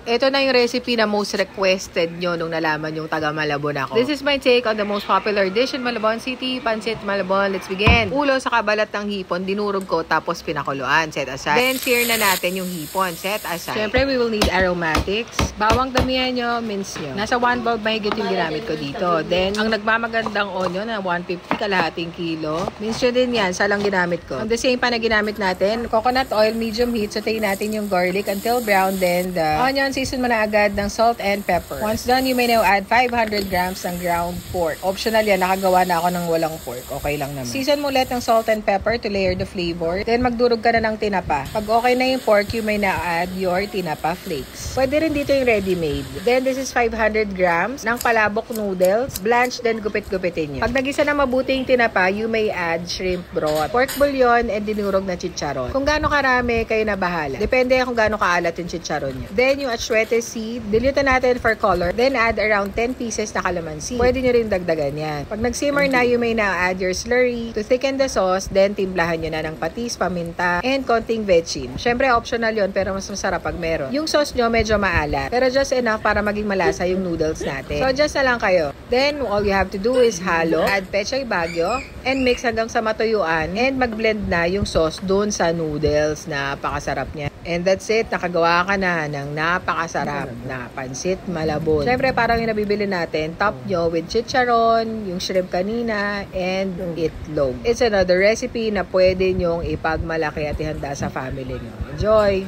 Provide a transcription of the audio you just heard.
Ito na yung recipe na most requested nyo nung nalaman yung taga Malabon ako. This is my take on the most popular dish in Malabon City, Pancit Malabon. Let's begin. Ulo sa kabalat ng hipon, dinurog ko tapos pinakuluan. Set aside. Then, sear na natin yung hipon. Set aside. Siyempre, we will need aromatics. Bawang damihan nyo, mince nyo. Nasa 1 bulb mahigit yung ginamit ko dito. Then, ang nagmamagandang onion na 150 kalahating kilo. Mince nyo din yan. Salang ginamit ko. On the same pan na ginamit natin, coconut oil, medium heat. Sautein natin yung garlic until brown. Then, the onion, season mo na agad ng salt and pepper. Once done, you may now add 500 grams ng ground pork. Optional yan. Nakagawa na ako ng walang pork. Okay lang naman. Season mo ulit ng salt and pepper to layer the flavor. Then, magdurog ka na ng tinapa. Pag okay na yung pork, you may now add your tinapa flakes. Pwede rin dito yung ready-made. Then, this is 500 grams ng palabok noodles. Blanch, then gupit-gupitin nyo. Pag nagisa na mabuti yung tinapa, you may add shrimp broth, pork bouillon, and dinurog na chicharon. Kung gaano karami, kayo na bahala. Depende kung gaano kaalat yung chicharon nyo. Then, yung atsuete seed, dilute natin for color. Then, add around 10 pieces na calamansi. Pwede nyo rin dagdagan yan. Pag nag-simmer na, you may now add your slurry to thicken the sauce. Then, timplahan nyo na ng patis, paminta, and konting veggie. Syempre, optional yon pero mas masarap pag meron. Yung sauce nyo medyo maalat, pero just enough para maging malasa yung noodles natin. So, just na lang kayo. Then, all you have to do is halo, add pechay bagyo, and mix hanggang sa matuyuan, and mag-blend na yung sauce dun sa noodles. Napakasarap niya. And that's it. Nakagawa ka na ng napakasarap na Pancit Malabon. Siyempre, parang yung nabibili natin, top nyo with chicharon, yung shrimp kanina, and itlog. It's another recipe na pwede nyong ipagmalaki at ihanda sa family nyo. Enjoy!